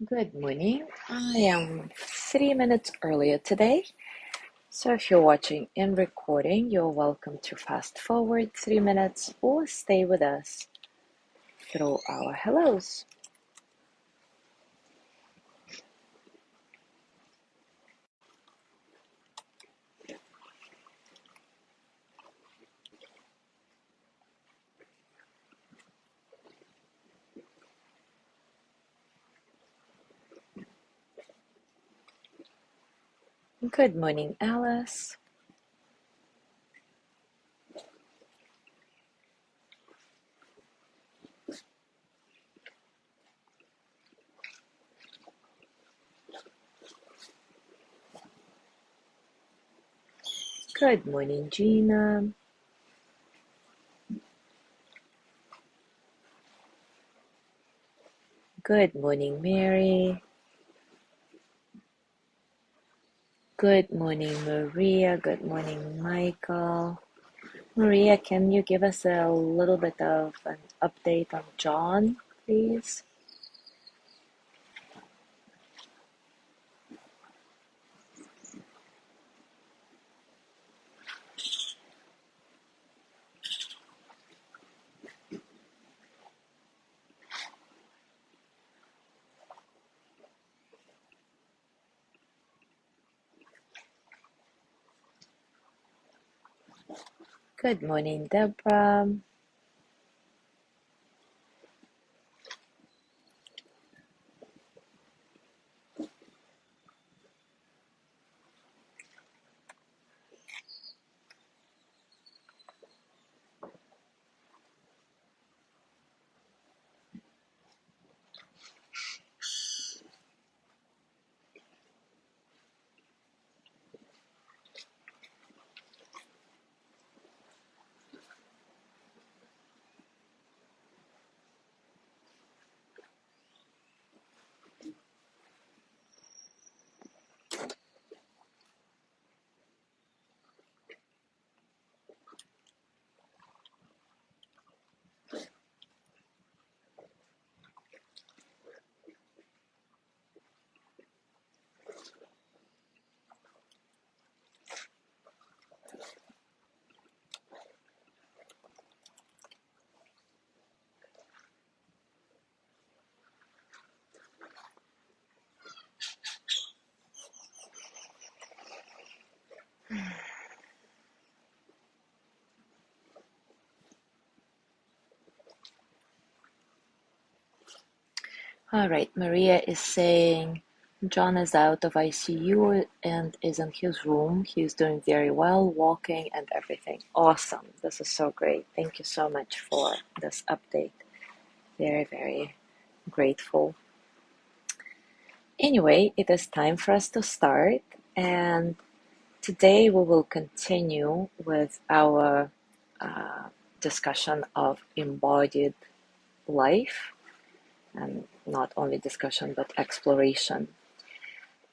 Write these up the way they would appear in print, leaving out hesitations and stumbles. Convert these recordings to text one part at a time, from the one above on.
Good morning. I am 3 minutes earlier today. So if you're watching in recording, you're welcome to fast forward 3 minutes or stay with us through our hellos. Good morning, Alice. Good morning, Gina. Good morning, Mary. Good morning, Maria. Good morning, Michael. Maria, can you give us a little bit of an update on John, please? Good morning, Deborah. All right, Maria is saying John is out of ICU and is in his room. He's doing very well, walking and everything. Awesome. This is so great. Thank you so much for this update. Very, very grateful. Anyway, it is time for us to start, and today we will continue with our discussion of embodied life, and not only discussion but exploration.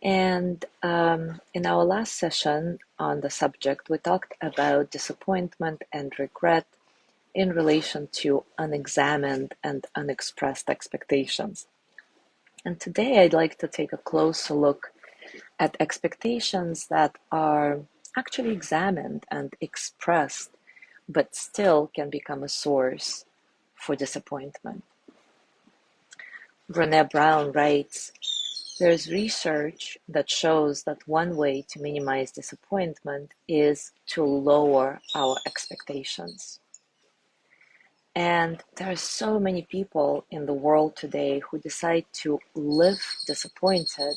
And in our last session on the subject, we talked about disappointment and regret in relation to unexamined and unexpressed expectations. And today I'd like to take a closer look at expectations that are actually examined and expressed, but still can become a source for disappointment. Brené Brown writes, "There's research that shows that one way to minimize disappointment is to lower our expectations." And there are so many people in the world today who decide to live disappointed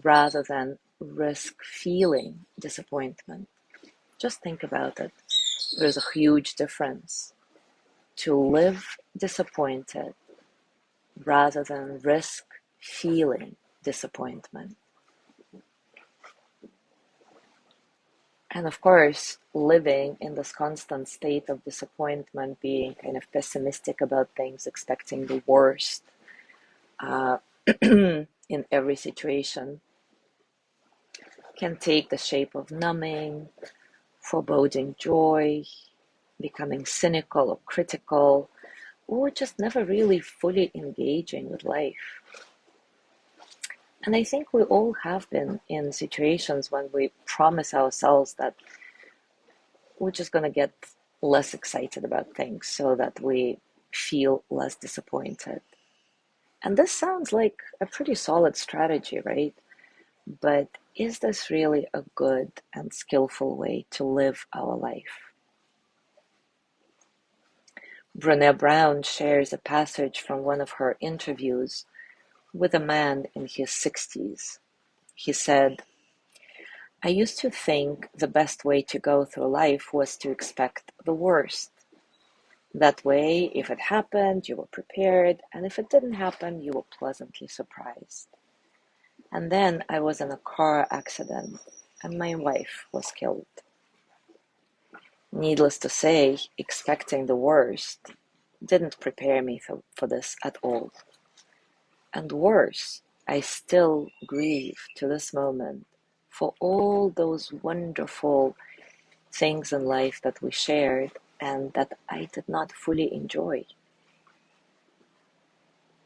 rather than risk feeling disappointment. Just think about it. There's a huge difference to live disappointed rather than risk feeling disappointment. And of course, living in this constant state of disappointment, being kind of pessimistic about things, expecting the worst uh, in every situation, can take the shape of numbing, foreboding joy, becoming cynical or critical, or just never really fully engaging with life. And I think we all have been in situations when we promise ourselves that we're just going to get less excited about things so that we feel less disappointed. And this sounds like a pretty solid strategy, right? But is this really a good and skillful way to live our life? Brené Brown shares a passage from one of her interviews with a man in his 60s. He said, "I used to think the best way to go through life was to expect the worst. That way, if it happened, you were prepared, and if it didn't happen, you were pleasantly surprised. And then I was in a car accident, and my wife was killed. Needless to say, expecting the worst didn't prepare me for this at all. And worse, I still grieve to this moment for all those wonderful things in life that we shared and that I did not fully enjoy.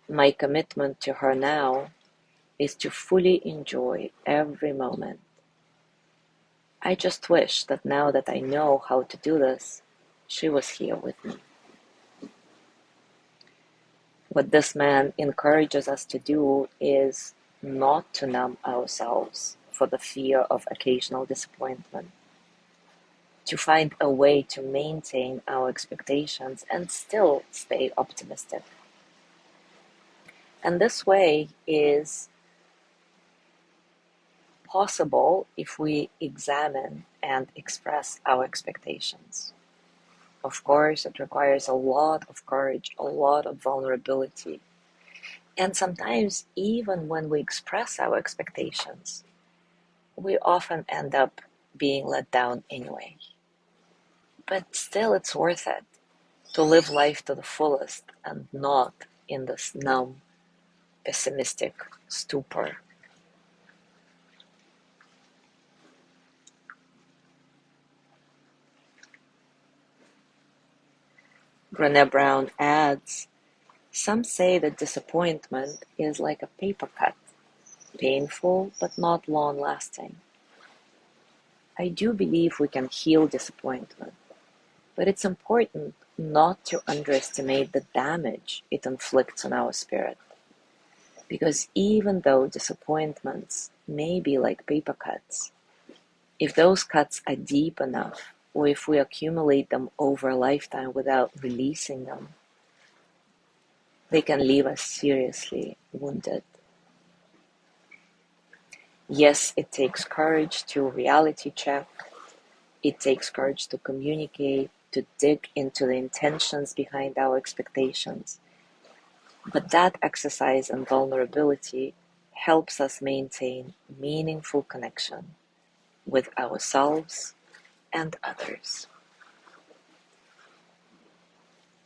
My commitment to her now is to fully enjoy every moment. I just wish that now that I know how to do this, she was here with me." What this man encourages us to do is not to numb ourselves for the fear of occasional disappointment, to find a way to maintain our expectations and still stay optimistic. And this way is possible if we examine and express our expectations. Of course, it requires a lot of courage, a lot of vulnerability. And sometimes, even when we express our expectations, we often end up being let down anyway. But still, it's worth it to live life to the fullest and not in this numb, pessimistic stupor. Brené Brown adds, "Some say that disappointment is like a paper cut, painful but not long-lasting. I do believe we can heal disappointment, but it's important not to underestimate the damage it inflicts on our spirit. Because even though disappointments may be like paper cuts, if those cuts are deep enough, or if we accumulate them over a lifetime without releasing them, they can leave us seriously wounded. Yes, it takes courage to reality check. It takes courage to communicate, to dig into the intentions behind our expectations. But that exercise and vulnerability helps us maintain meaningful connection with ourselves and others."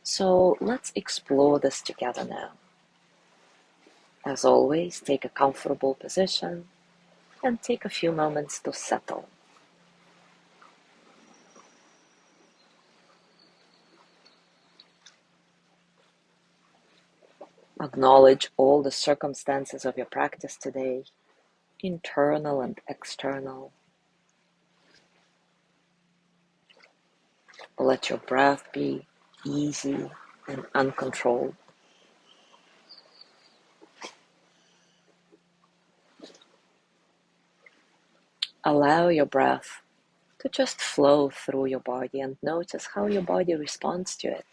So let's explore this together now. As always, take a comfortable position and take a few moments to settle. Acknowledge all the circumstances of your practice today, internal and external. Let your breath be easy and uncontrolled. Allow your breath to just flow through your body and notice how your body responds to it.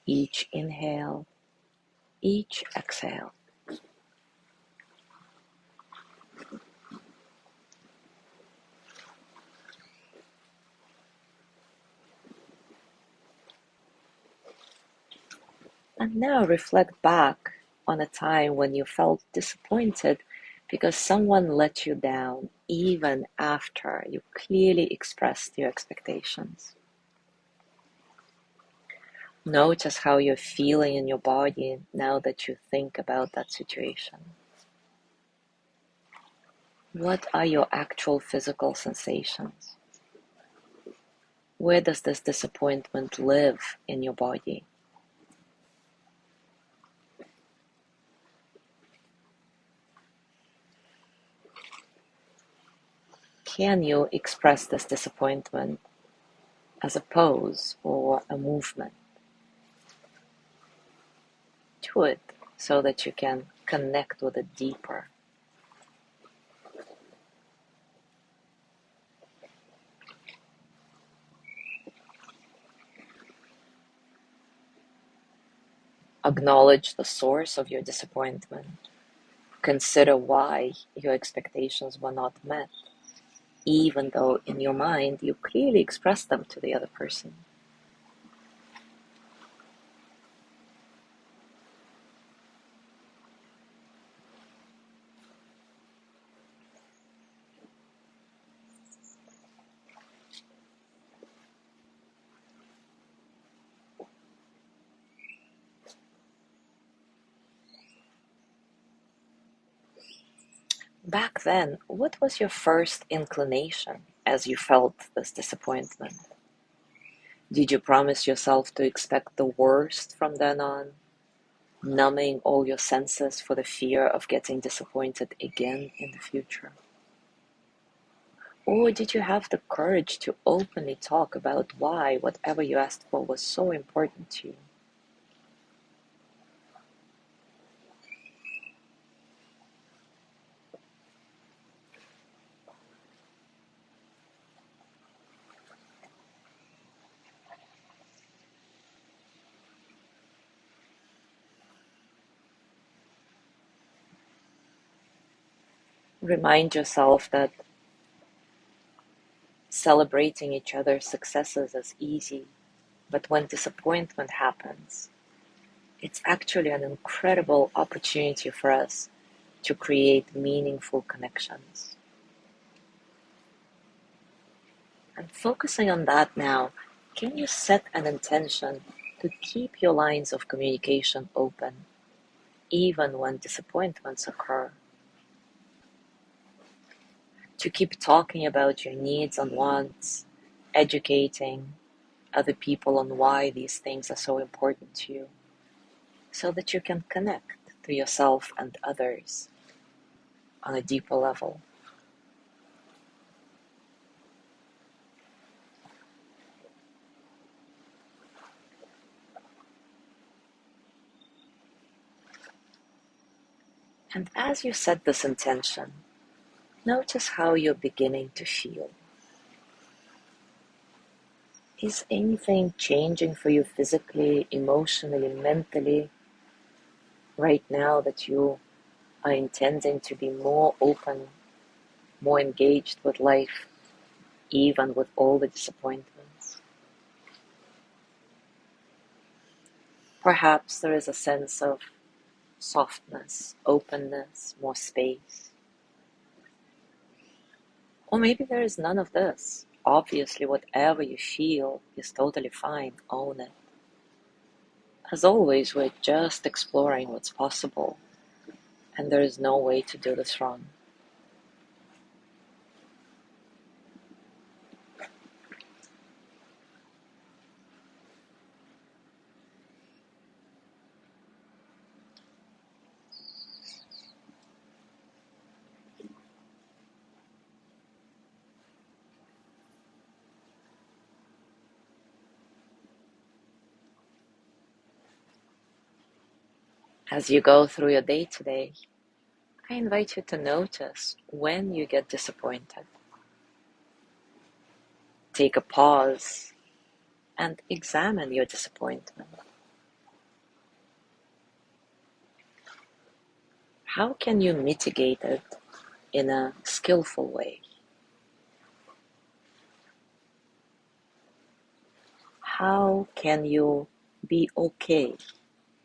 Each inhale, each exhale. And now reflect back on a time when you felt disappointed because someone let you down even after you clearly expressed your expectations. Notice how you're feeling in your body now that you think about that situation. What are your actual physical sensations? Where does this disappointment live in your body? can you express this disappointment as a pose or a movement to it so that you can connect with it deeper? Acknowledge the source of your disappointment. Consider why your expectations were not met, even though in your mind you clearly expressed them to the other person. Back then, what was your first inclination as you felt this disappointment? Did you promise yourself to expect the worst from then on, numbing all your senses for the fear of getting disappointed again in the future? Or did you have the courage to openly talk about why whatever you asked for was so important to you? Remind yourself that celebrating each other's successes is easy, but when disappointment happens, it's actually an incredible opportunity for us to create meaningful connections. And focusing on that now, can you set an intention to keep your lines of communication open, even when disappointments occur? To keep talking about your needs and wants, educating other people on why these things are so important to you, so that you can connect to yourself and others on a deeper level. And as you set this intention, notice how you're beginning to feel. Is anything changing for you physically, emotionally, mentally right now that you are intending to be more open, more engaged with life, even with all the disappointments? Perhaps there is a sense of softness, openness, more space. Or maybe there is none of this. Obviously, whatever you feel is totally fine. Own it. As always, we're just exploring what's possible, and there is no way to do this wrong. As you go through your day today, I invite you to notice when you get disappointed. Take a pause and examine your disappointment. How can you mitigate it in a skillful way? How can you be okay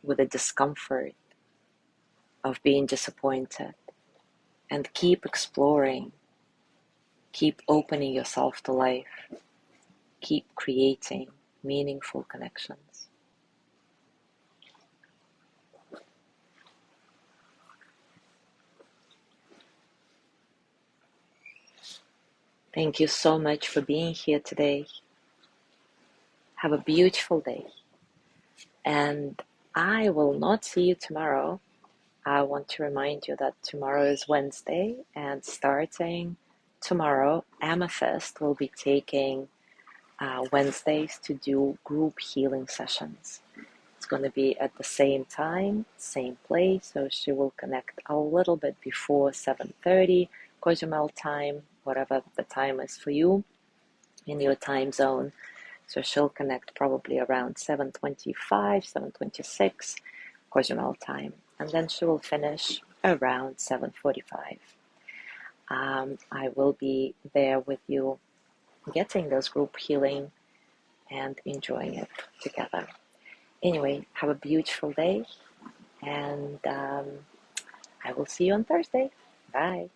with the discomfort of being disappointed and keep exploring, keep opening yourself to life, keep creating meaningful connections? Thank you so much for being here today. Have a beautiful day. And I will not see you tomorrow. I want to remind you that tomorrow is Wednesday, and starting tomorrow, Amethyst will be taking Wednesdays to do group healing sessions. It's going to be at the same time, same place, so she will connect a little bit before 7:30 Cozumel time, whatever the time is for you in your time zone. So she'll connect probably around 7:25, 7:26 Cozumel time, and then she will finish around 7:45. I will be there with you getting this group healing and enjoying it together. Anyway, have a beautiful day, and I will see you on Thursday. Bye.